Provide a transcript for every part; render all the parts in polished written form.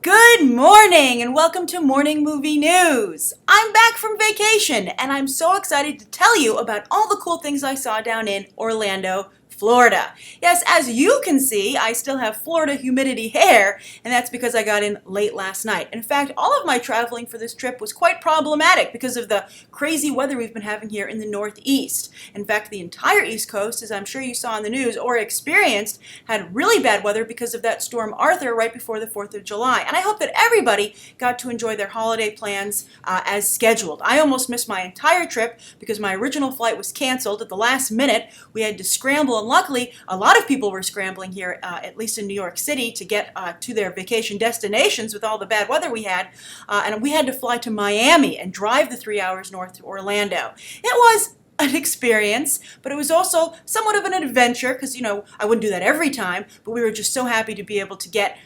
Good morning and welcome to Morning Movie News. I'm back from vacation and I'm so excited to tell you about all the cool things I saw down in Orlando, Florida. Yes, as you can see, I still have Florida humidity hair, and that's because I got in late last night. In fact, all of my traveling for this trip was quite problematic because of the crazy weather we've been having here in the Northeast. In fact, the entire East Coast, as I'm sure you saw in the news or experienced, had really bad weather because of that storm Arthur right before the 4th of July. And I hope that everybody got to enjoy their holiday plans as scheduled. I almost missed my entire trip because my original flight was canceled at the last minute. We had to scramble, and luckily, a lot of people were scrambling here, at least in New York City, to get to their vacation destinations with all the bad weather we had. And we had to fly to Miami and drive the 3 hours north to Orlando. It was an experience, but it was also somewhat of an adventure because, I wouldn't do that every time, but we were just so happy to be able to get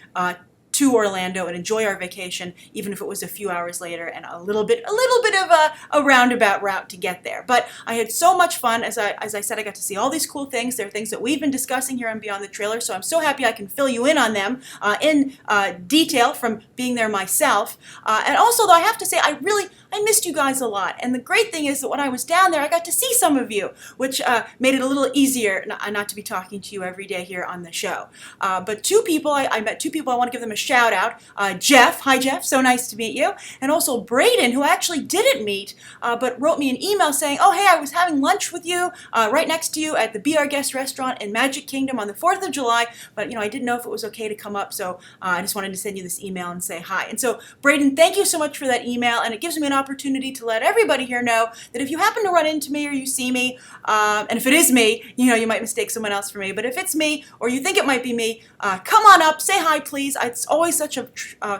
to Orlando and enjoy our vacation, even if it was a few hours later and a little bit of a roundabout route to get there. But I had so much fun. As I said, I got to see all these cool things. They're things that we've been discussing here on Beyond the Trailer, so I'm so happy I can fill you in on them in detail from being there myself. And also, though, I have to say, I missed you guys a lot. And the great thing is that when I was down there, I got to see some of you, which made it a little easier not to be talking to you every day here on the show. But two people, I met two people. I want to give them a shout out. Jeff, hi Jeff, so nice to meet you. And also Braden, who I actually didn't meet, but wrote me an email saying, oh hey, I was having lunch with you right next to you at the Be Our Guest restaurant in Magic Kingdom on the 4th of July, but I didn't know if it was okay to come up, so I just wanted to send you this email and say hi. And so Braden, thank you so much for that email, and it gives me an opportunity to let everybody here know that if you happen to run into me or you see me, and if it is me, you might mistake someone else for me, but if it's me or you think it might be me, come on up, say hi please. It's always such a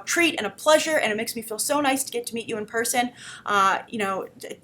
treat and a pleasure, and it makes me feel so nice to get to meet you in person.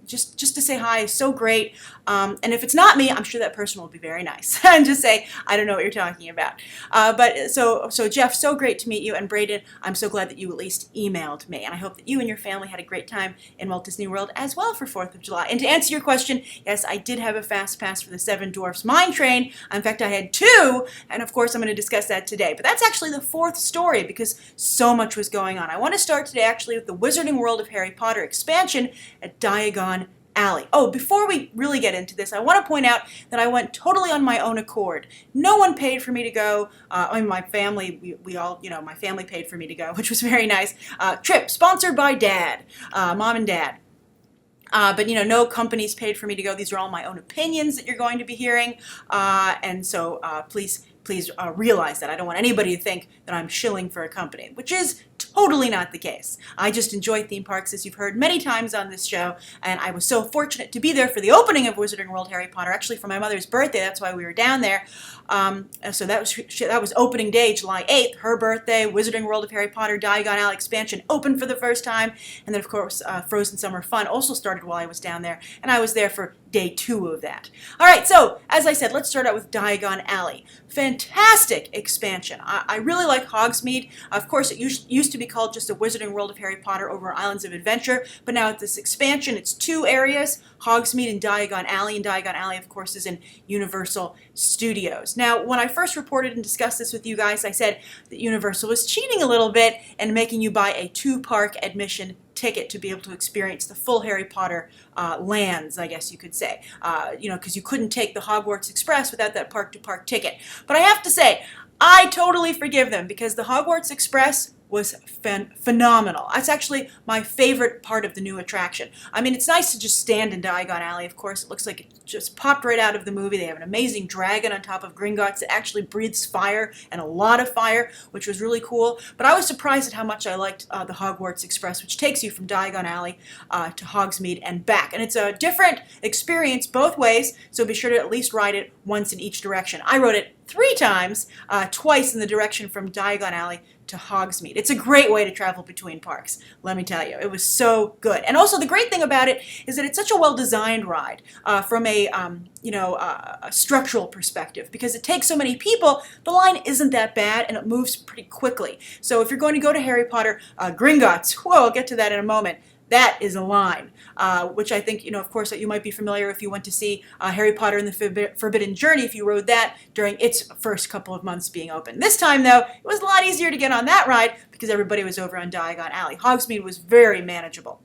Just to say hi is so great, and if it's not me, I'm sure that person will be very nice and just say, I don't know what you're talking about. But so Jeff, so great to meet you, and Braden, I'm so glad that you at least emailed me, and I hope that you and your family had a great time in Walt Disney World as well for 4th of July. And to answer your question, yes, I did have a fast pass for the Seven Dwarfs Mine Train. In fact, I had two, and of course I'm going to discuss that today. But that's actually the fourth story because so much was going on. I want to start today actually with the Wizarding World of Harry Potter expansion at Diagon Alley. Oh, before we really get into this, I want to point out that I went totally on my own accord. No one paid for me to go. My family, we all, my family paid for me to go, which was very nice. Trip sponsored by Dad, Mom and Dad. But no companies paid for me to go. These are all my own opinions that you're going to be hearing, and so please realize that. I don't want anybody to think that I'm shilling for a company, which is totally not the case. I just enjoy theme parks, as you've heard many times on this show, and I was so fortunate to be there for the opening of Wizarding World Harry Potter, actually for my mother's birthday. That's why we were down there. So that was opening day, July 8th, her birthday. Wizarding World of Harry Potter Diagon Alley expansion opened for the first time, and then of course Frozen Summer Fun also started while I was down there, and I was there for day 2 of that. All right, so as I said, let's start out with Diagon Alley. Fantastic expansion. I really like Hogsmeade. Of course, it used to be called just the Wizarding World of Harry Potter over Islands of Adventure, but now with this expansion, it's 2 areas, Hogsmeade and Diagon Alley, and Diagon Alley, of course, is in Universal Studios. Now, when I first reported and discussed this with you guys, I said that Universal was cheating a little bit and making you buy a 2-park admission ticket to be able to experience the full Harry Potter lands, I guess you could say. Because you couldn't take the Hogwarts Express without that park-to-park ticket. But I have to say, I totally forgive them because the Hogwarts Express was phenomenal. That's actually my favorite part of the new attraction. I mean, it's nice to just stand in Diagon Alley, of course. It looks like it just popped right out of the movie. They have an amazing dragon on top of Gringotts that actually breathes fire, and a lot of fire, which was really cool. But I was surprised at how much I liked the Hogwarts Express, which takes you from Diagon Alley to Hogsmeade and back. And it's a different experience both ways, so be sure to at least ride it once in each direction. I rode it 3 times, twice in the direction from Diagon Alley to Hogsmeade. It's a great way to travel between parks, let me tell you. It was so good. And also the great thing about it is that it's such a well-designed ride from a structural perspective, because it takes so many people, the line isn't that bad and it moves pretty quickly. So if you're going to go to Harry Potter Gringotts, whoa, I'll get to that in a moment, that is a line, which I think, of course, that you might be familiar if you went to see Harry Potter and the Forbidden Journey, if you rode that during its first couple of months being open. This time, though, it was a lot easier to get on that ride because everybody was over on Diagon Alley. Hogsmeade was very manageable.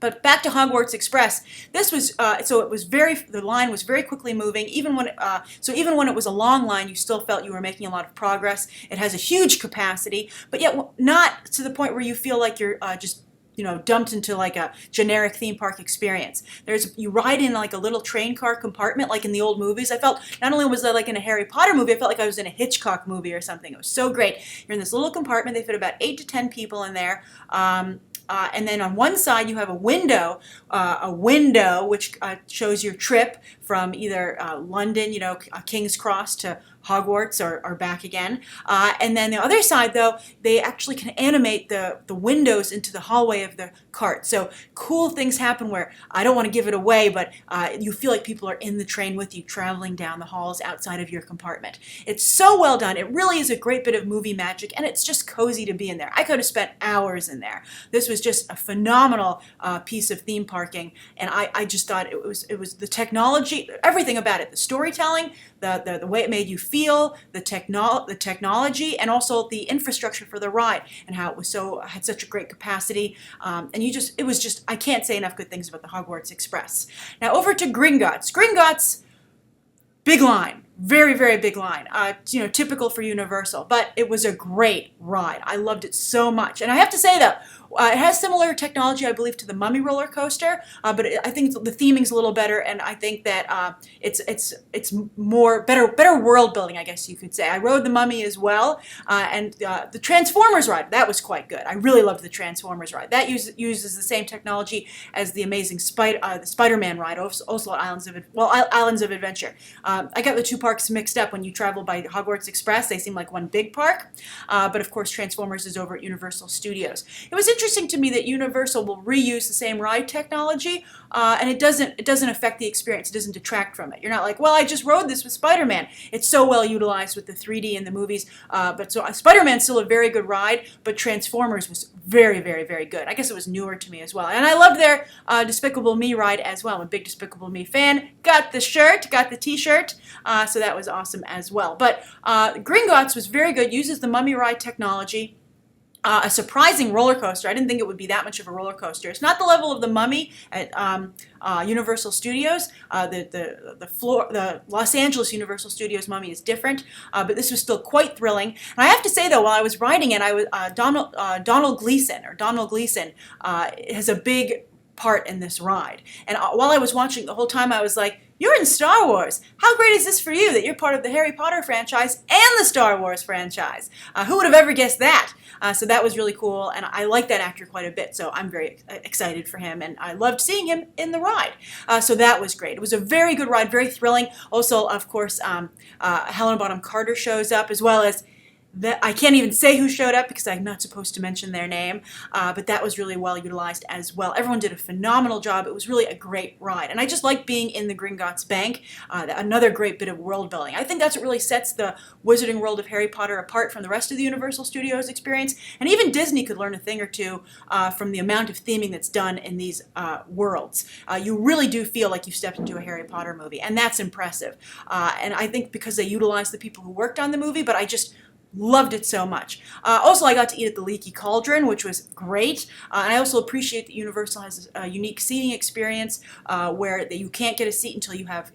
But back to Hogwarts Express, this was the line was very quickly moving. Even when it was a long line, you still felt you were making a lot of progress. It has a huge capacity, but yet not to the point where you feel like you're just dumped into like a generic theme park experience. You ride in like a little train car compartment, like in the old movies. I felt not only was I like in a Harry Potter movie, I felt like I was in a Hitchcock movie or something. It was so great. You're in this little compartment. They fit about 8 to 10 people in there. And then on one side you have a window which shows your trip from either London, King's Cross to Hogwarts or back again. And then the other side, though, they actually can animate the windows into the hallway of the cart. So cool things happen where, I don't want to give it away, but you feel like people are in the train with you, traveling down the halls outside of your compartment. It's so well done. It really is a great bit of movie magic, and it's just cozy to be in there. I could have spent hours in there. This was just a phenomenal piece of theme parking, and I just thought it was the technology, everything about it, the storytelling, the way it made you feel, the technology, and also the infrastructure for the ride, and how it had such a great capacity. And I can't say enough good things about the Hogwarts Express. Now over to Gringotts. Gringotts, big line. Very, very big line. Typical for Universal, but it was a great ride. I loved it so much. And I have to say, though, it has similar technology, I believe, to the Mummy roller coaster, but I think the theming's a little better, and I think that it's more better world building, I guess you could say. I rode the Mummy as well, and the Transformers ride, that was quite good. I really loved the Transformers ride. That uses the same technology as the amazing the Spider-Man ride, also at Islands of Adventure. I got the two parks mixed up. When you travel by Hogwarts Express, they seem like one big park, but of course Transformers is over at Universal Studios. It was interesting to me that Universal will reuse the same ride technology, and it doesn't affect the experience. It doesn't detract from it. You're not like, well, I just rode this with Spider-Man. It's so well utilized with the 3D in the movies, but so Spider-Man's still a very good ride, but Transformers was very, very, very good. I guess it was newer to me as well, and I loved their Despicable Me ride as well. I'm a big Despicable Me fan. Got the T-shirt, so that was awesome as well. But Gringotts was very good. Uses the Mummy ride technology. A surprising roller coaster. I didn't think it would be that much of a roller coaster. It's not the level of the Mummy at Universal Studios. The Los Angeles Universal Studios Mummy is different, but this was still quite thrilling. And I have to say, though, while I was riding it, Donald Gleason has a big part in this ride. And while I was watching the whole time, I was like, you're in Star Wars. How great is this for you that you're part of the Harry Potter franchise and the Star Wars franchise? Who would have ever guessed that? So that was really cool, and I like that actor quite a bit, so I'm very excited for him, and I loved seeing him in the ride. So that was great. It was a very good ride, very thrilling. Also, of course, Helena Bonham Carter shows up, as well as I can't even say who showed up because I'm not supposed to mention their name, but that was really well utilized as well. Everyone did a phenomenal job. It was really a great ride, and I just like being in the Gringotts Bank. Another great bit of world building. I think that's what really sets the Wizarding World of Harry Potter apart from the rest of the Universal Studios experience, and even Disney could learn a thing or two from the amount of theming that's done in these worlds. You really do feel like you've stepped into a Harry Potter movie, and that's impressive. And I think because they utilized the people who worked on the movie, but I just loved it so much. Also, I got to eat at the Leaky Cauldron, which was great. And I also appreciate that Universal has a unique seating experience where you can't get a seat until you have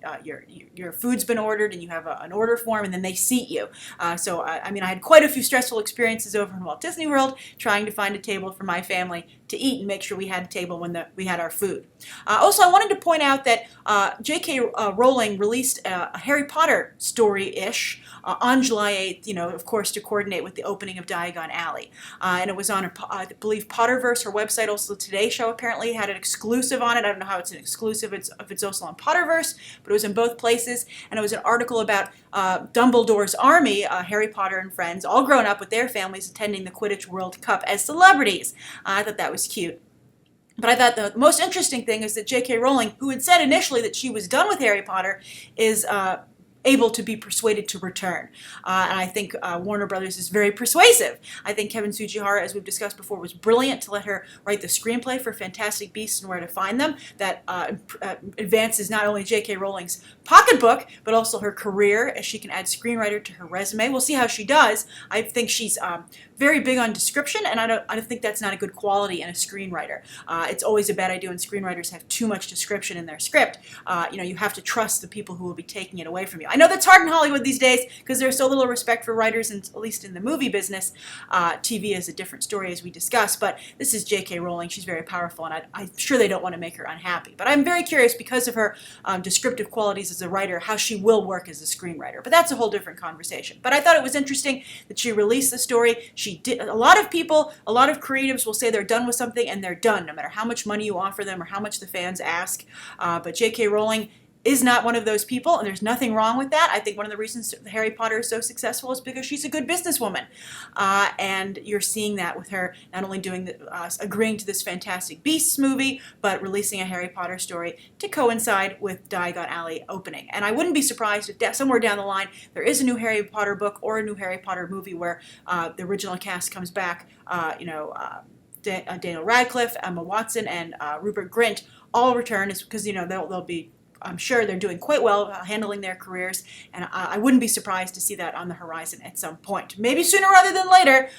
your food's been ordered and you have an order form, and then they seat you. So, I had quite a few stressful experiences over in Walt Disney World trying to find a table for my family to eat and make sure we had a table when we had our food. Also, I wanted to point out that J.K. Rowling released a Harry Potter story-ish on July 8th, of course, to coordinate with the opening of Diagon Alley. And it was on, I believe, Potterverse, her website. Also, Today Show apparently had an exclusive on it. I don't know how it's an exclusive if it's also on Potterverse, but it was in both places. And it was an article about Dumbledore's army, Harry Potter and friends, all grown up with their families attending the Quidditch World Cup as celebrities. I thought that was cute. But I thought the most interesting thing is that J.K. Rowling, who had said initially that she was done with Harry Potter, is able to be persuaded to return. And I think Warner Brothers is very persuasive. I think Kevin Tsujihara, as we've discussed before, was brilliant to let her write the screenplay for Fantastic Beasts and Where to Find Them. That advances not only J.K. Rowling's pocketbook, but also her career, as she can add screenwriter to her resume. We'll see how she does. I think she's very big on description, and I don't think that's not a good quality in a screenwriter. It's always a bad idea when screenwriters have too much description in their script. You have to trust the people who will be taking it away from you. I know that's hard in Hollywood these days because there's so little respect for writers, and at least in the movie business. TV is a different story, as we discussed, but this is J.K. Rowling. She's very powerful, and I'm sure they don't want to make her unhappy. But I'm very curious, because of her descriptive qualities as a writer, how she will work as a screenwriter. But that's a whole different conversation. But I thought it was interesting that she released the story. She did. A lot of people, a lot of creatives will say they're done with something, and they're done, no matter how much money you offer them or how much the fans ask. But J.K. Rowling is not one of those people, and there's nothing wrong with that. I think one of the reasons Harry Potter is so successful is because she's a good businesswoman. And you're seeing that with her not only doing agreeing to this Fantastic Beasts movie, but releasing a Harry Potter story to coincide with Diagon Alley opening. And I wouldn't be surprised if somewhere down the line there is a new Harry Potter book or a new Harry Potter movie where the original cast comes back, Daniel Radcliffe, Emma Watson, and Rupert Grint all return, is because they'll be, I'm sure they're doing quite well handling their careers, and I wouldn't be surprised to see that on the horizon at some point. Maybe sooner rather than later,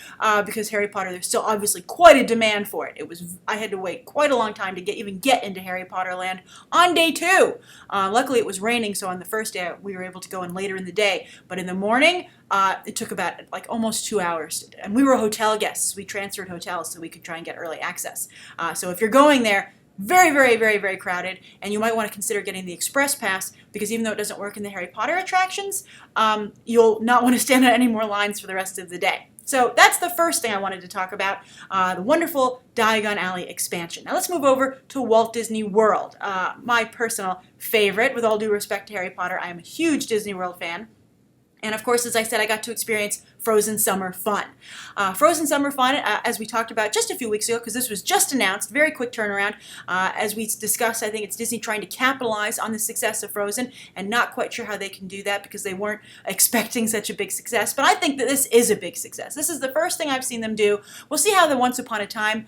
because Harry Potter, there's still obviously quite a demand for it. I had to wait quite a long time to even get into Harry Potter Land on day 2. Luckily, it was raining, so on the first day we were able to go in later in the day. But in the morning, it took about almost 2 hours, and we were hotel guests. We transferred hotels so we could try and get early access. So if you're going there, very, very, very, very crowded, and you might want to consider getting the Express Pass, because even though it doesn't work in the Harry Potter attractions, you'll not want to stand on any more lines for the rest of the day. So that's the first thing I wanted to talk about, the wonderful Diagon Alley expansion. Now let's move over to Walt Disney World, my personal favorite. With all due respect to Harry Potter, I am a huge Disney World fan. And of course, as I said, I got to experience Frozen Summer Fun. Frozen Summer Fun, as we talked about just a few weeks ago, because this was just announced, very quick turnaround. As we discussed, I think it's Disney trying to capitalize on the success of Frozen, and not quite sure how they can do that because they weren't expecting such a big success. But I think that this is a big success. This is the first thing I've seen them do. We'll see how the Once Upon a Time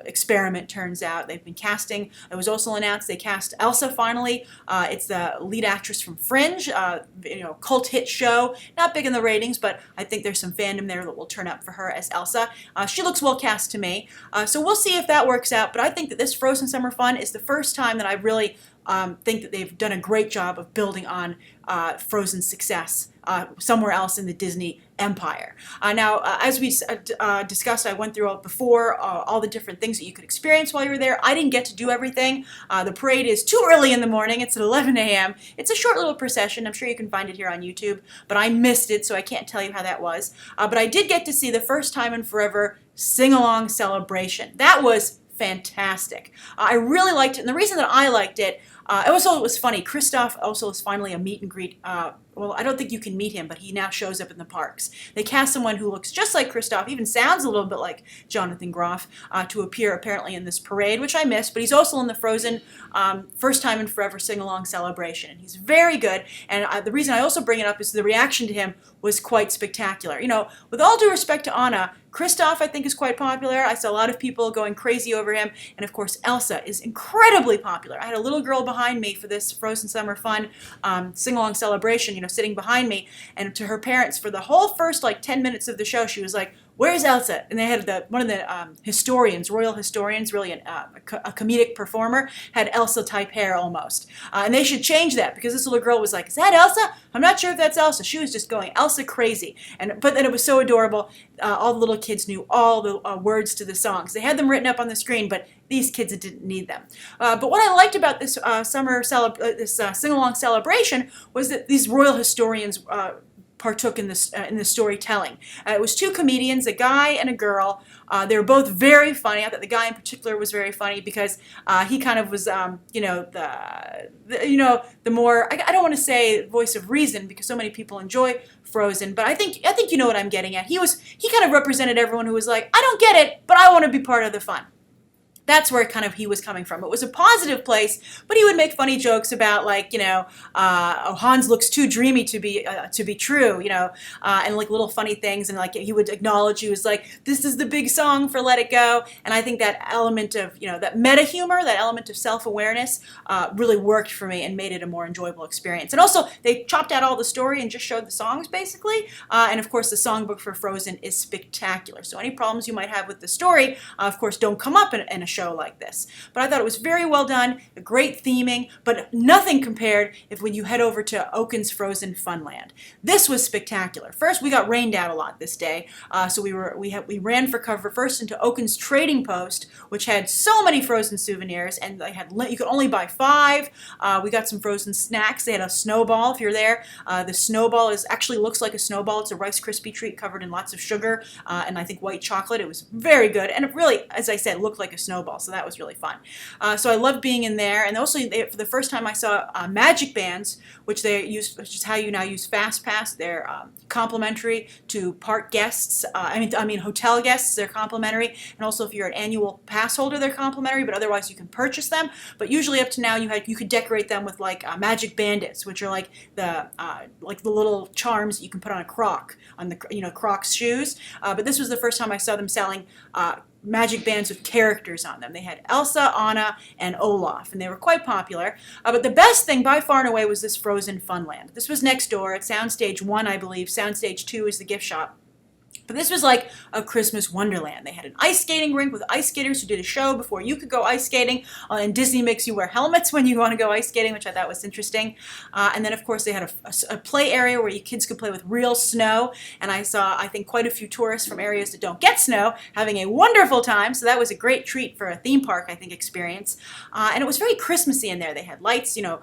experiment turns out. They've been casting. It was also announced they cast Elsa finally. It's the lead actress from Fringe, cult hit show. Not big in the ratings, but I think there's some fandom there that will turn up for her as Elsa. She looks well cast to me. So we'll see if that works out, but I think that this Frozen Summer Fun is the first time that I really think that they've done a great job of building on Frozen's success somewhere else in the Disney empire. Now, as we discussed, I went through before all the different things that you could experience while you were there. I didn't get to do everything. The parade is too early in the morning. It's at 11 a.m. It's a short little procession. I'm sure you can find it here on YouTube, but I missed it, so I can't tell you how that was. But I did get to see the first time in forever sing-along celebration. That was fantastic. I really liked it, and the reason that I liked it, it was funny. Kristoff also is finally a meet and greet. Well, I don't think you can meet him, but he now shows up in the parks. They cast someone who looks just like Kristoff, even sounds a little bit like Jonathan Groff, to appear apparently in this parade, which I missed, but he's also in the Frozen First Time in Forever Sing-Along Celebration, and he's very good, and the reason I also bring it up is the reaction to him was quite spectacular. With all due respect to Anna, Kristoff, I think, is quite popular. I saw a lot of people going crazy over him, and of course, Elsa is incredibly popular. I had a little girl behind me for this Frozen Summer Fun sing-along celebration, sitting behind me, and to her parents, for the whole first 10 minutes of the show, she was like, "Where's Elsa?" And they had one of the historians, royal historians, really a comedic performer, had Elsa-type hair almost. And they should change that, because this little girl was like, "Is that Elsa? I'm not sure if that's Elsa." She was just going Elsa crazy. But then it was so adorable. All the little kids knew all the words to the songs. They had them written up on the screen, but these kids didn't need them. But what I liked about this sing-along celebration was that these royal historians partook in the storytelling. It was two comedians, a guy and a girl. They were both very funny. I thought the guy in particular was very funny because he kind of was, the more, I don't want to say voice of reason because so many people enjoy Frozen, but I think you know what I'm getting at. He kind of represented everyone who was like, "I don't get it, but I want to be part of the fun." That's where kind of he was coming from. It was a positive place, but he would make funny jokes about like, oh, Hans looks too dreamy to be true, and like little funny things, and like he would acknowledge, he was like, this is the big song for Let It Go, and I think that element of, that meta humor, that element of self-awareness really worked for me and made it a more enjoyable experience. And also, they chopped out all the story and just showed the songs basically, and of course the songbook for Frozen is spectacular. So any problems you might have with the story, of course, don't come up in a show like this. But I thought it was very well done, a great theming, but nothing compared when you head over to Oaken's Frozen Funland. This was spectacular. First, we got rained out a lot this day, so we ran for cover first into Oaken's Trading Post, which had so many Frozen souvenirs, and you could only buy 5. We got some Frozen snacks. They had a snowball. If you're there, the snowball actually looks like a snowball. It's a Rice Krispie treat covered in lots of sugar and I think white chocolate. It was very good, and it really, as I said, looked like a snowball, so that was really fun. So I loved being in there, and also for the first time I saw magic bands, which is how you now use Fast Pass. They're complimentary to park guests. I mean hotel guests. They're complimentary, and also if you're an annual pass holder, they're complimentary. But otherwise, you can purchase them. But usually, up to now, you could decorate them with like magic bandits, which are like the little charms that you can put on a Croc, on the Crocs shoes. But this was the first time I saw them selling magic bands with characters on them. They had Elsa, Anna, and Olaf, and they were quite popular. But the best thing by far and away was this Frozen Funland. This was next door at Soundstage 1, I believe. Soundstage 2 is the gift shop. But this was like a Christmas wonderland. They had an ice skating rink with ice skaters who did a show before you could go ice skating. And Disney makes you wear helmets when you want to go ice skating, which I thought was interesting. And then, of course, they had a play area where you kids could play with real snow. And I saw, I think, quite a few tourists from areas that don't get snow having a wonderful time. So that was a great treat for a theme park, I think, experience. And it was very Christmassy in there. They had lights, no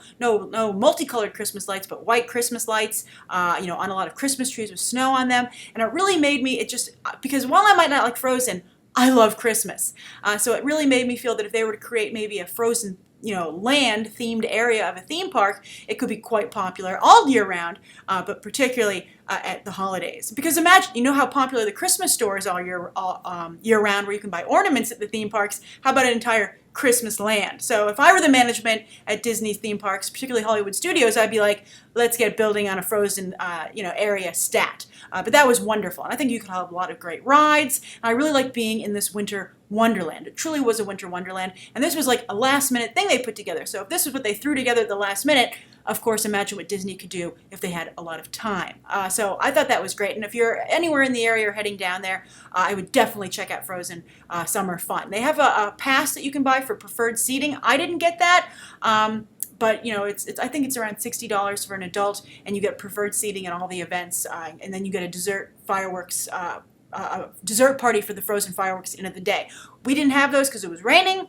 multicolored Christmas lights, but white Christmas lights, on a lot of Christmas trees with snow on them. And it really made me, because while I might not like Frozen, I love Christmas. So it really made me feel that if they were to create maybe a Frozen, land themed area of a theme park, it could be quite popular all year round, but particularly at the holidays. Because imagine, how popular the Christmas stores are year round, where you can buy ornaments at the theme parks. How about an entire Christmas land? So if I were the management at Disney theme parks, particularly Hollywood Studios, I'd be like, let's get building on a Frozen, area stat. But that was wonderful, and I think you could have a lot of great rides. And I really liked being in this winter wonderland. It truly was a winter wonderland, and this was like a last-minute thing they put together. So if this was what they threw together at the last minute, of course, imagine what Disney could do if they had a lot of time. So I thought that was great, and if you're anywhere in the area or heading down there, I would definitely check out Frozen Summer Fun. They have a pass that you can buy for preferred seating. I didn't get that. But I think it's around $60 for an adult, and you get preferred seating at all the events, and then you get a dessert fireworks, dessert party for the Frozen fireworks end of the day. We didn't have those because it was raining.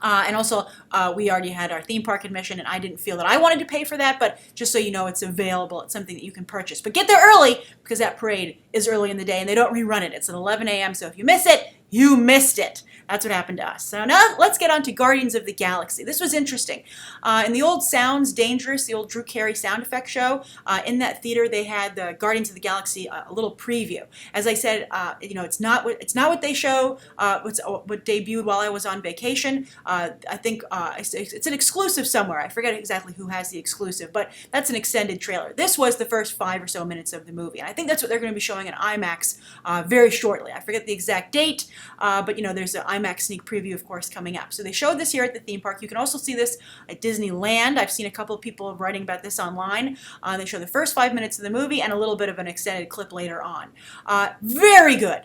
And also, we already had our theme park admission, and I didn't feel that I wanted to pay for that, but just so you know, it's available. It's something that you can purchase. But get there early, because that parade is early in the day, and they don't rerun it. It's at 11 a.m., so if you miss it, you missed it. That's what happened to us. So now let's get on to Guardians of the Galaxy. This was interesting. In the old Sounds Dangerous, the old Drew Carey sound effect show, in that theater they had the Guardians of the Galaxy a little preview. As I said, it's not what they show. What debuted while I was on vacation. I think it's an exclusive somewhere. I forget exactly who has the exclusive, but that's an extended trailer. This was the first 5 or so minutes of the movie, and I think that's what they're going to be showing in IMAX very shortly. I forget the exact date, but there's an IMAX sneak preview, of course, coming up. So they showed this here at the theme park. You can also see this at Disneyland. I've seen a couple of people writing about this online. They show the first 5 minutes of the movie and a little bit of an extended clip later on. Very good.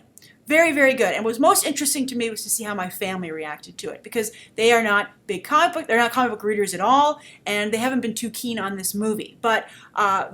Very, very good. And what was most interesting to me was to see how my family reacted to it, because they are not big they're not comic book readers at all, and they haven't been too keen on this movie. But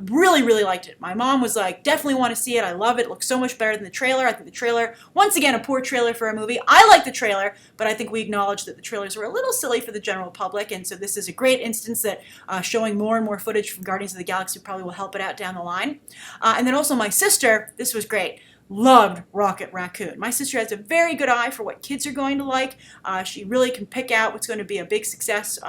really, really liked it. My mom was like, definitely want to see it. I love it. It looks so much better than the trailer. I think the trailer, once again, a poor trailer for a movie. I like the trailer, but I think we acknowledge that the trailers were a little silly for the general public, and so this is a great instance that showing more and more footage from Guardians of the Galaxy probably will help it out down the line. And then also my sister, this was great. loved Rocket Raccoon. My sister has a very good eye for what kids are going to like. She really can pick out what's going to be a big success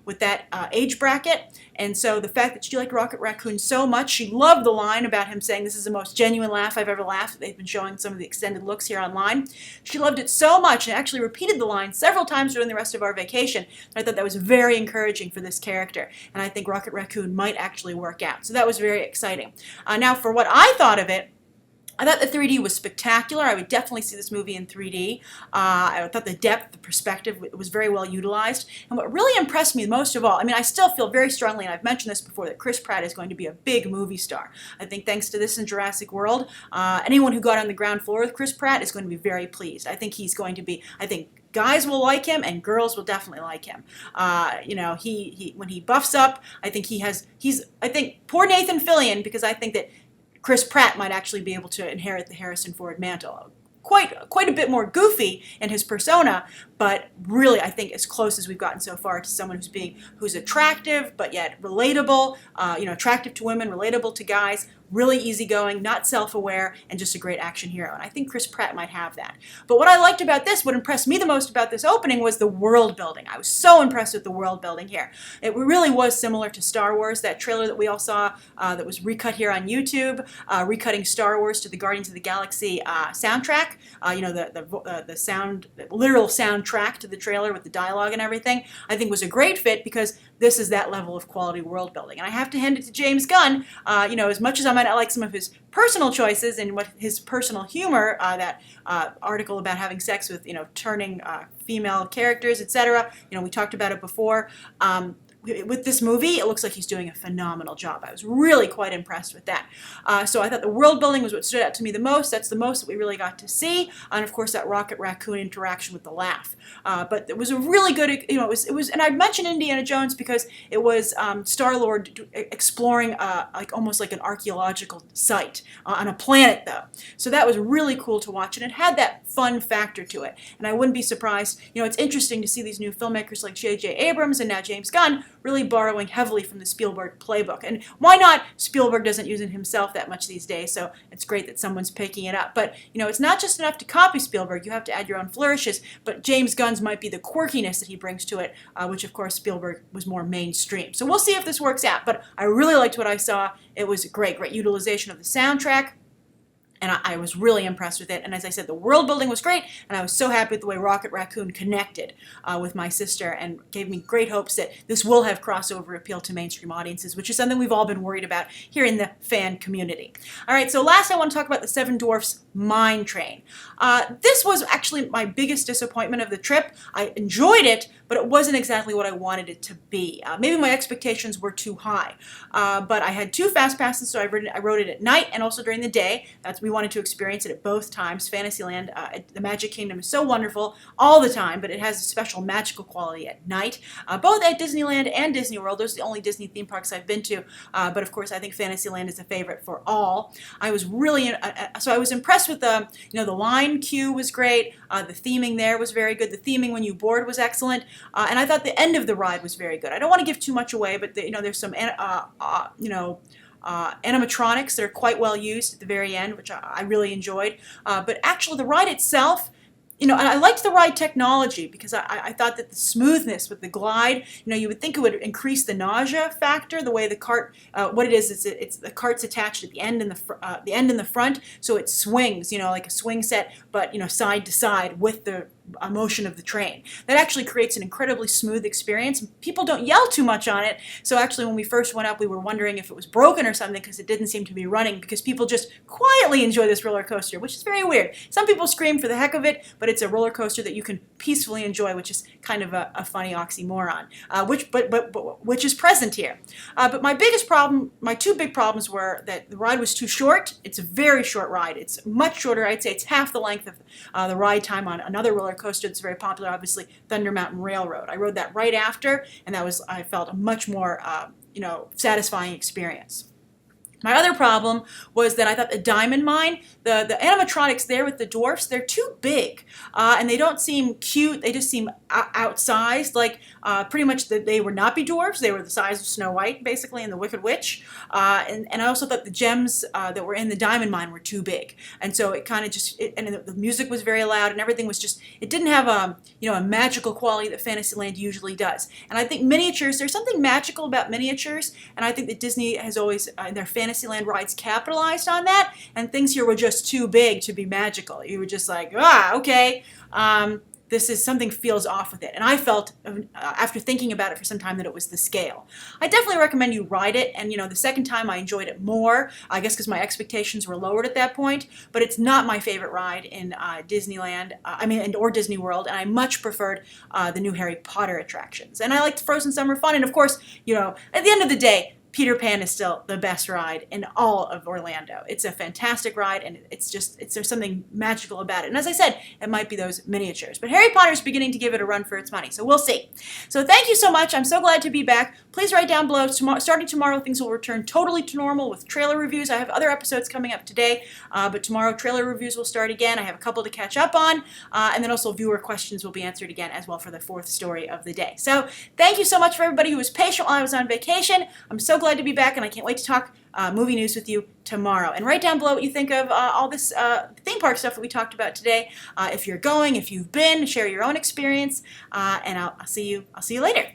with that age bracket. And so the fact that she liked Rocket Raccoon so much, she loved the line about him saying, "This is the most genuine laugh I've ever laughed." They've been showing some of the extended looks here online. She loved it so much and actually repeated the line several times during the rest of our vacation. I thought that was very encouraging for this character. And I think Rocket Raccoon might actually work out. So that was very exciting. Now for what I thought of it, I thought the 3D was spectacular. I would definitely see this movie in 3D. I thought the depth, the perspective was very well utilized. And what really impressed me most of all, I mean, I still feel very strongly, and I've mentioned this before, that Chris Pratt is going to be a big movie star. I think thanks to this and Jurassic World, anyone who got on the ground floor with Chris Pratt is going to be very pleased. I think he's going to be, guys will like him and girls will definitely like him. He when he buffs up, I think I think poor Nathan Fillion, because I think that Chris Pratt might actually be able to inherit the Harrison Ford mantle. Quite a bit more goofy in his persona, but really I think as close as we've gotten so far to someone who's attractive but yet relatable, attractive to women, relatable to guys, really easygoing, not self-aware, and just a great action hero. And I think Chris Pratt might have that. But what I liked about this, what impressed me the most about this opening, was the world building. I was so impressed with the world building here. It really was similar to Star Wars, that trailer that we all saw that was recut here on YouTube, recutting Star Wars to the Guardians of the Galaxy soundtrack. The literal soundtrack to the trailer with the dialogue and everything, I think was a great fit because this is that level of quality world building. And I have to hand it to James Gunn. As much as I might not like some of his personal choices and what his personal humor, that article about having sex with, turning female characters, etc. We talked about it before. With this movie, it looks like he's doing a phenomenal job. I was really quite impressed with that. So I thought the world building was what stood out to me the most. That's the most that we really got to see. And of course, that Rocket Raccoon interaction with the laugh. But it was a really good, it was, and I mentioned Indiana Jones because it was Star-Lord exploring almost like an archaeological site on a planet, though. So that was really cool to watch, and it had that fun factor to it. And I wouldn't be surprised, it's interesting to see these new filmmakers like J.J. Abrams and now James Gunn really borrowing heavily from the Spielberg playbook. And why not? Spielberg doesn't use it himself that much these days, so it's great that someone's picking it up. But, it's not just enough to copy Spielberg. You have to add your own flourishes, but James Gunn's might be the quirkiness that he brings to it, which, of course, Spielberg was more mainstream. So we'll see if this works out, but I really liked what I saw. It was great utilization of the soundtrack. And I was really impressed with it. And as I said, the world building was great, and I was so happy with the way Rocket Raccoon connected with my sister and gave me great hopes that this will have crossover appeal to mainstream audiences, which is something we've all been worried about here in the fan community. All right, so last I want to talk about the Seven Dwarfs Mine Train. This was actually my biggest disappointment of the trip. I enjoyed it, but it wasn't exactly what I wanted it to be. Maybe my expectations were too high. But I had 2 fast passes, so I rode it at night and also during the day. We wanted to experience it at both times. Fantasyland, the Magic Kingdom is so wonderful all the time, but it has a special magical quality at night. Both at Disneyland and Disney World. Those are the only Disney theme parks I've been to. But of course, I think Fantasyland is a favorite for all. I was really, so I was impressed with the line queue was great. The theming there was very good. The theming when you board was excellent. And I thought the end of the ride was very good. I don't want to give too much away, but there's some animatronics that are quite well used at the very end, which I really enjoyed. But actually, the ride itself, and I liked the ride technology because I thought that the smoothness with the glide, you would think it would increase the nausea factor. The way the cart, what it is it's the cart's attached at the end and the end and the front, so it swings, like a swing set, but side to side with the motion of the train. That actually creates an incredibly smooth experience. People don't yell too much on it, so actually when we first went up, we were wondering if it was broken or something because it didn't seem to be running, because people just quietly enjoy this roller coaster, which is very weird. Some people scream for the heck of it, but it's a roller coaster that you can peacefully enjoy, which is kind of a funny oxymoron, which is present here. But my two big problems were that the ride was too short. It's a very short ride. It's much shorter. I'd say it's half the length of the ride time on another roller coaster that's very popular, obviously Thunder Mountain Railroad. I rode that right after, and that was, I felt, a much more satisfying experience. My other problem was that I thought the Diamond Mine, the animatronics there with the dwarfs, they're too big. And they don't seem cute. They just seem outsized. Like, pretty much they would not be dwarfs. They were the size of Snow White, basically, and the Wicked Witch. And I also thought the gems that were in the Diamond Mine were too big. And so it kind of and the music was very loud, and everything was just, it didn't have a magical quality that Fantasyland usually does. And I think miniatures, there's something magical about miniatures, and I think that Disney has always, in their Fantasyland rides, capitalized on that, and things here were just too big to be magical. You were just like, okay, this is, something feels off with it. And I felt, after thinking about it for some time, that it was the scale. I definitely recommend you ride it, and the second time I enjoyed it more, I guess because my expectations were lowered at that point, but it's not my favorite ride in Disneyland, or Disney World, and I much preferred the new Harry Potter attractions. And I liked Frozen Summer Fun, and of course, at the end of the day, Peter Pan is still the best ride in all of Orlando. It's a fantastic ride, and there's something magical about it. And as I said, it might be those miniatures. But Harry Potter is beginning to give it a run for its money, so we'll see. So thank you so much. I'm so glad to be back. Please write down below. Starting tomorrow, things will return totally to normal with trailer reviews. I have other episodes coming up today, but tomorrow trailer reviews will start again. I have a couple to catch up on, and then also viewer questions will be answered again as well for the fourth story of the day. So thank you so much for everybody who was patient while I was on vacation. I'm so glad to be back, and I can't wait to talk movie news with you tomorrow. And write down below what you think of all this theme park stuff that we talked about today. If you're going, if you've been, share your own experience, and I'll see you later.